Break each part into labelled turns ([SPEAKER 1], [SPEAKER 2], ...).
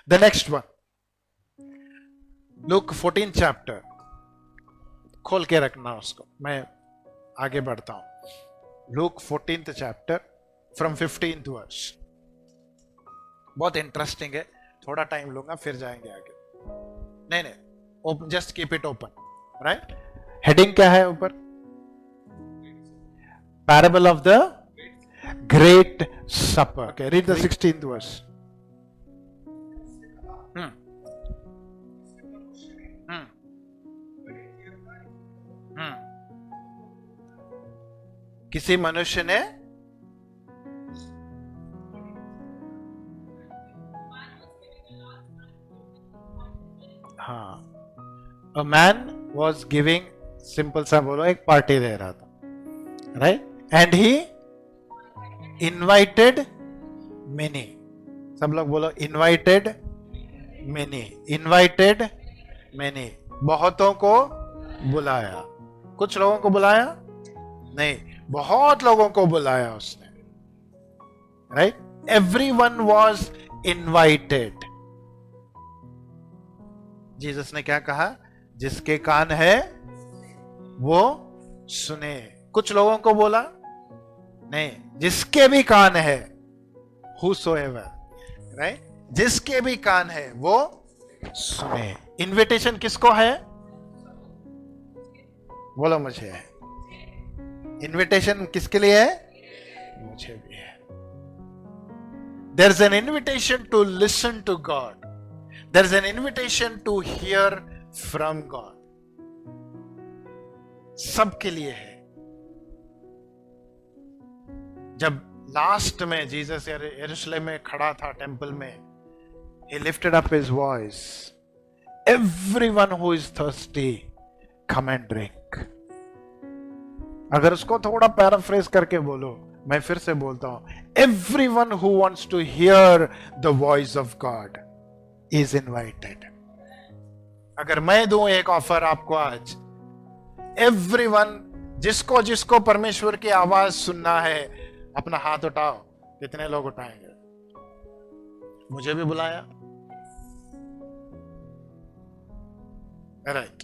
[SPEAKER 1] The next one, Luke 14 chapter, खोल के रखना उसको, मैं आगे बढ़ता हूं। Luke 14th chapter from 15th verse, बहुत इंटरेस्टिंग है, थोड़ा टाइम लूंगा फिर जाएंगे आगे। नहीं, open, just keep it open, right. Heading क्या है ऊपर? Parable of the great supper. Okay, read the 16th verse. किसी मनुष्य ने हाँ, a man was giving, simple सा बोलो, एक पार्टी दे रहा था, right, and he invited many. सब लोग बोलो इनवाइटेड मेनी, इनवाइटेड मेनी, बहुतों को बुलाया। कुछ लोगों को बुलाया नहीं, बहुत लोगों को बुलाया उसने, right. Everyone was invited. Jesus ने क्या कहा? जिसके कान है वो सुने। कुछ लोगों को बोला नहीं, जिसके भी कान है, whosoever, राइट, जिसके भी कान है वो सुने। इनविटेशन किसको है? बोलो मुझे है। इनविटेशन किसके लिए है? मुझे भी है। There's an invitation to listen to God. There's an invitation to hear from God. सबके लिए है। जब लास्ट में जीसस यरूशलेम में खड़ा था टेंपल में, he lifted up his voice, everyone who is thirsty come and drink. अगर उसको थोड़ा पैराफ्रेज करके बोलो, मैं फिर से बोलता हूं, everyone who wants to hear the voice of God is invited. अगर मैं दूं एक ऑफर आपको आज, everyone, जिसको जिसको परमेश्वर की आवाज सुनना है, अपना हाथ उठाओ। कितने लोग उठाएंगे? मुझे भी बुलाया, right,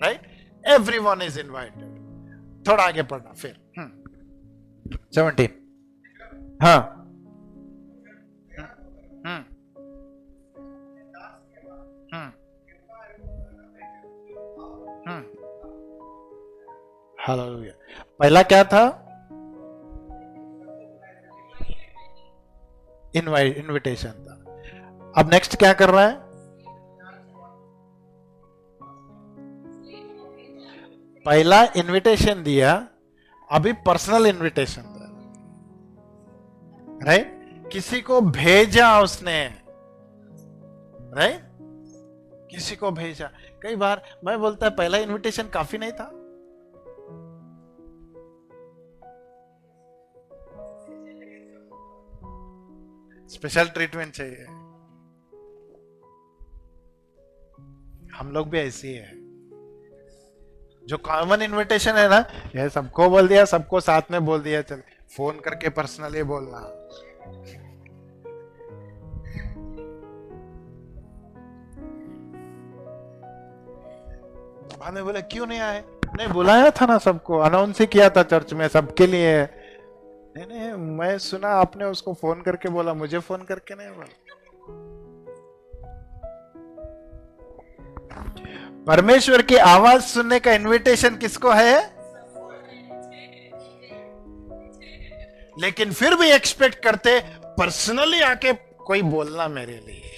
[SPEAKER 1] right, everyone is invited. थोड़ा आगे पढ़ना फिर 17। हाँ, हालेलुया। पहला क्या था? इनविटेशन था। अब नेक्स्ट क्या कर रहा है? पहला इनविटेशन दिया, अभी पर्सनल इनविटेशन था, राइट। किसी को भेजा उसने, राइट, किसी को भेजा। कई बार मैं बोलता है पहला इनविटेशन काफी नहीं था। स्पेशल ट्रीटमेंट चाहिए। हम लोग भी ऐसे ही है। जो कॉमन इनविटेशन है ना, ये सबको बोल दिया, सबको साथ में बोल दिया, चल फोन करके पर्सनली बोलना। बाद में बोले क्यों नहीं आए? नहीं, बुलाया था ना सबको, अनाउंस ही किया था चर्च में सबके लिए। नहीं नहीं, मैं सुना आपने उसको फोन करके बोला, मुझे फोन करके नहीं बोला। परमेश्वर की आवाज सुनने का इनविटेशन किसको है? लेकिन फिर भी एक्सपेक्ट करते पर्सनली आके कोई बोलना मेरे लिए।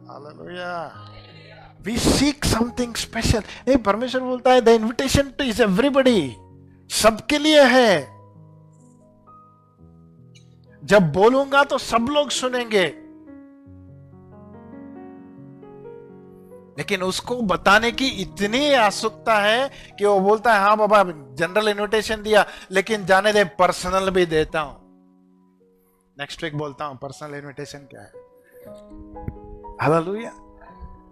[SPEAKER 1] Hallelujah. We seek something special. नहीं, परमेश्वर बोलता है the invitation to is everybody, सबके लिए है। जब बोलूंगा तो सब लोग सुनेंगे, लेकिन उसको बताने की इतनी आसुकता है कि वो बोलता है हाँ बाबा जनरल इनविटेशन दिया, लेकिन जाने दे पर्सनल भी देता हूं। नेक्स्ट वीक बोलता हूं पर्सनल इनविटेशन क्या है। हालेलुया।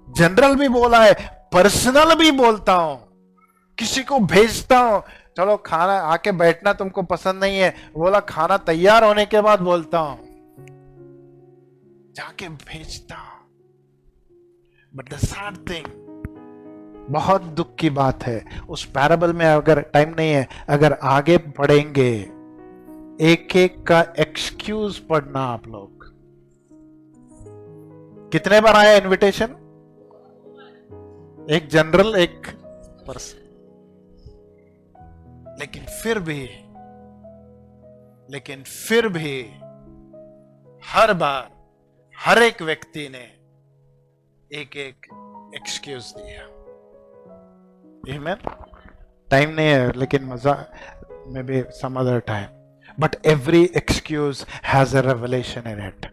[SPEAKER 1] जनरल भी बोला है, पर्सनल भी बोलता हूं, किसी को भेजता हूं। चलो खाना आके बैठना तुमको पसंद नहीं है, बोला खाना तैयार होने के बाद बोलता हूं, जाके भेजता। बट द सैड थिंग, बहुत दुख की बात है, उस पैराबल में अगर टाइम नहीं है, अगर आगे पढ़ेंगे, एक एक का एक्सक्यूज पढ़ना। आप लोग कितने बार आया इनविटेशन? एक जनरल, एक पर्सन। लेकिन फिर भी हर बार हर एक व्यक्ति ने एक एक एक्सक्यूज दिया। आमीन। टाइम नहीं है, लेकिन मजा में भी some other time. But every excuse has a revelation in it.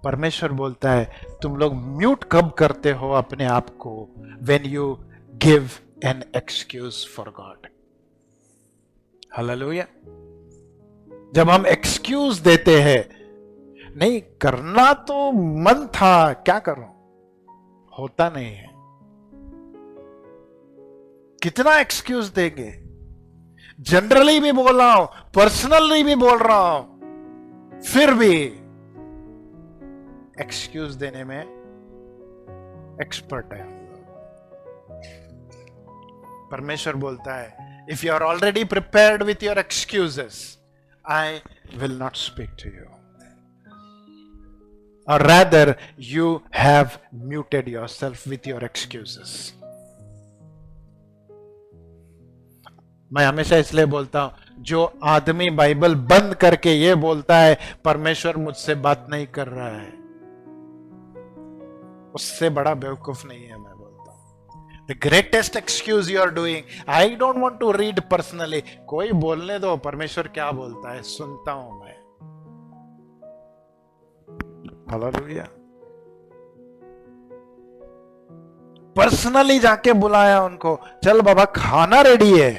[SPEAKER 1] परमेश्वर बोलता है, तुम लोग म्यूट कब करते हो अपने आप को? When you give an excuse for God. Hallelujah. जब हम एक्सक्यूज देते हैं, नहीं करना तो मन था, क्या करूं, होता नहीं है। कितना एक्सक्यूज देंगे? जनरली भी बोल रहा हूं, पर्सनली भी बोल रहा हूं, फिर भी एक्सक्यूज देने में एक्सपर्ट है। परमेश्वर बोलता है, if you are already prepared with your excuses, I will not speak to you, or rather you have muted yourself with your excuses. मैं हमेशा इसलिए बोलता हूं, जो आदमी बाइबल बंद करके ये बोलता है परमेश्वर मुझसे बात नहीं कर रहा है, उससे बड़ा बेवकूफ नहीं है। मैं बोलता हूं, the greatest excuse you are doing, I don't want to read personally, कोई बोलने दो, परमेश्वर क्या बोलता है सुनता हूं मैं। हालेलुया। पर्सनली जाके बुलाया उनको, चल बाबा खाना रेडी है,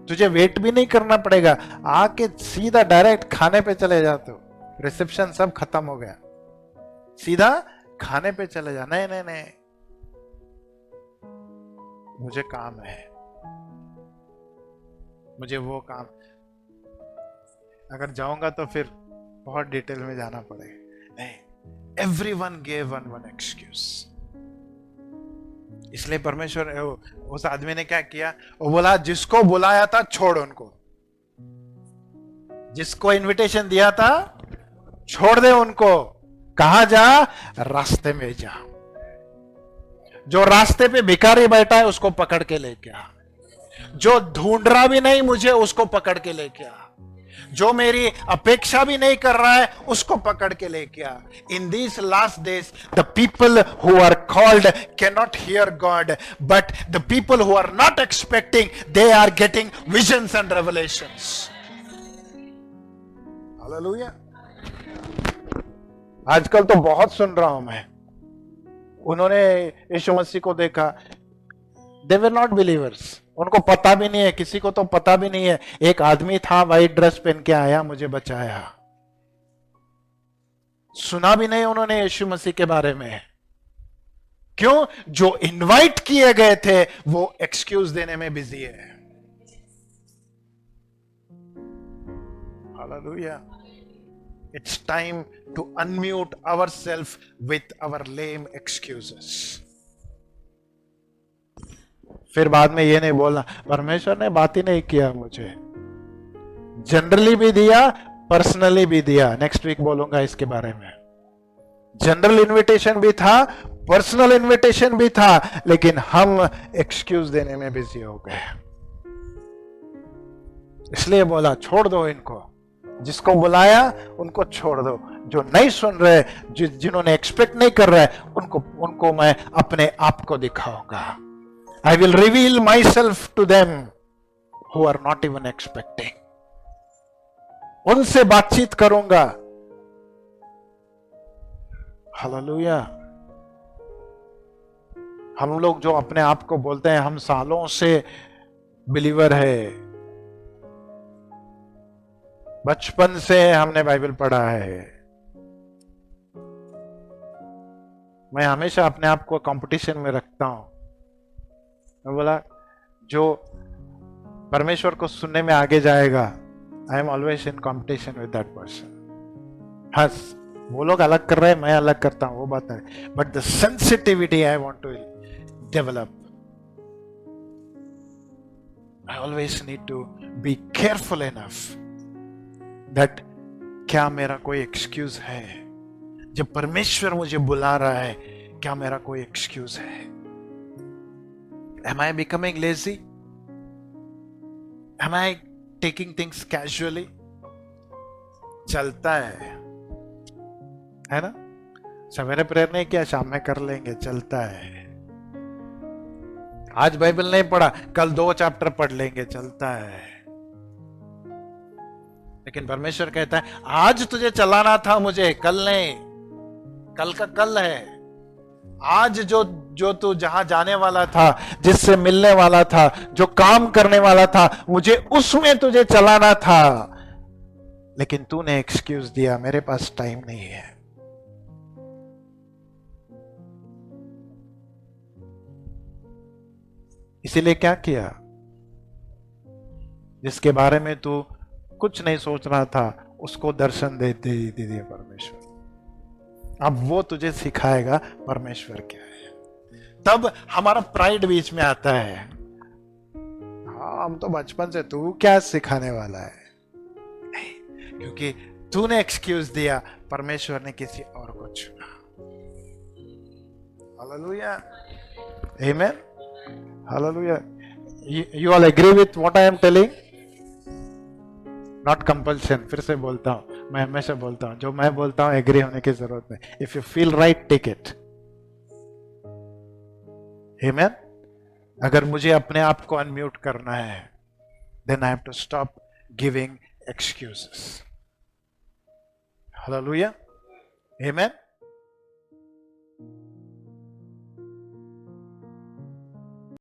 [SPEAKER 1] तुझे वेट भी नहीं करना पड़ेगा, आके सीधा डायरेक्ट खाने पे चले जाते हो, रिसेप्शन सब खत्म हो गया, सीधा खाने पे चले जा। नहीं नहीं नहीं, मुझे काम है, मुझे वो काम, अगर जाऊंगा तो फिर बहुत डिटेल में जाना पड़ेगा। नहीं, एवरीवन गेव वन एक्सक्यूज। इसलिए परमेश्वर, उस आदमी ने क्या किया, वो बोला जिसको बुलाया था छोड़ उनको, जिसको इनविटेशन दिया था छोड़ दे उनको। कहां जा? रास्ते में जा। जो रास्ते पे भिखारी बैठा है उसको पकड़ के लेके आ, जो ढूंढ रहा भी नहीं मुझे उसको पकड़ के लेके आ, जो मेरी अपेक्षा भी नहीं कर रहा है उसको पकड़ के लेके आ। In these last days the people who are called can not hear God, but the people who are not expecting, they are getting visions and revelations. Hallelujah. आजकल तो बहुत सुन रहा हूं मैं, उन्होंने यीशु मसीह को देखा, दे वर नॉट बिलीवर्स, उनको पता भी नहीं है, किसी को तो पता भी नहीं है। एक आदमी था व्हाइट ड्रेस पहन के आया, मुझे बचाया, सुना भी नहीं उन्होंने यीशु मसीह के बारे में। क्यों? जो इनवाइट किए गए थे वो एक्सक्यूज देने में बिजी है। Hallelujah. It's time to unmute ourselves with our lame excuses. फिर बाद में ये नहीं बोलना परमेश्वर ने बात ही नहीं किया मुझे। जनरली भी दिया, पर्सनली भी दिया। नेक्स्ट वीक बोलूंगा इसके बारे में। जनरल इनविटेशन भी था, पर्सनल इनविटेशन भी था, लेकिन हम एक्सक्यूज देने में बिजी हो गए। इसलिए बोला छोड़ दो इनको, जिसको बुलाया उनको छोड़ दो, जो नहीं सुन रहे, जिन्होंने एक्सपेक्ट नहीं कर रहे, उनको मैं अपने आप को दिखाऊंगा। I will reveal myself to them who are not even expecting. उनसे बातचीत करूंगा। हालेलुया। हम लोग जो अपने आप को बोलते हैं हम सालों से बिलीवर है, बचपन से हमने बाइबल पढ़ा है, मैं हमेशा अपने आप को कंपटीशन में रखता हूं। मैं बोला जो परमेश्वर को सुनने में आगे जाएगा, I am always in competition with that person. हंस, वो लोग अलग कर रहे हैं, मैं अलग करता हूं, वो बात है, but the sensitivity I want to develop. I always need to be careful enough that क्या मेरा कोई एक्सक्यूज है? जब परमेश्वर मुझे बुला रहा है, क्या मेरा कोई एक्सक्यूज है? Am I becoming lazy? Am I taking things casually? चलता है ना? सवेरे प्रेयर नहीं किया, शाम में कर लेंगे, चलता है। आज बाइबल नहीं पढ़ा, कल 2 चैप्टर पढ़ लेंगे, चलता है। लेकिन परमेश्वर कहता है आज तुझे चलाना था मुझे, कल नहीं, कल का कल है। आज जो तू जहां जाने वाला था, जिससे मिलने वाला था, जो काम करने वाला था, मुझे उसमें तुझे चलाना था, लेकिन तूने एक्सक्यूज दिया, मेरे पास टाइम नहीं है। इसीलिए क्या किया? जिसके बारे में तू कुछ नहीं सोच रहा था, उसको दर्शन दे दिए परमेश्वर। अब वो तुझे सिखाएगा परमेश्वर क्या है। तब हमारा प्राइड बीच में आता है। हाँ, हम तो बचपन से, तू क्या सिखाने वाला है? नहीं, क्योंकि तूने एक्सक्यूज दिया, परमेश्वर ने किसी और को चुना। Hallelujah, amen, hallelujah. You all agree with what I am telling? Not compulsion। फिर से बोलता हूं, मैं हमेशा बोलता हूं, जो मैं बोलता हूं एग्री होने की जरूरत नहीं। If you feel right, take it. Amen. अगर मुझे अपने आप को अनम्यूट करना है, then I have to stop giving excuses. Hallelujah, amen.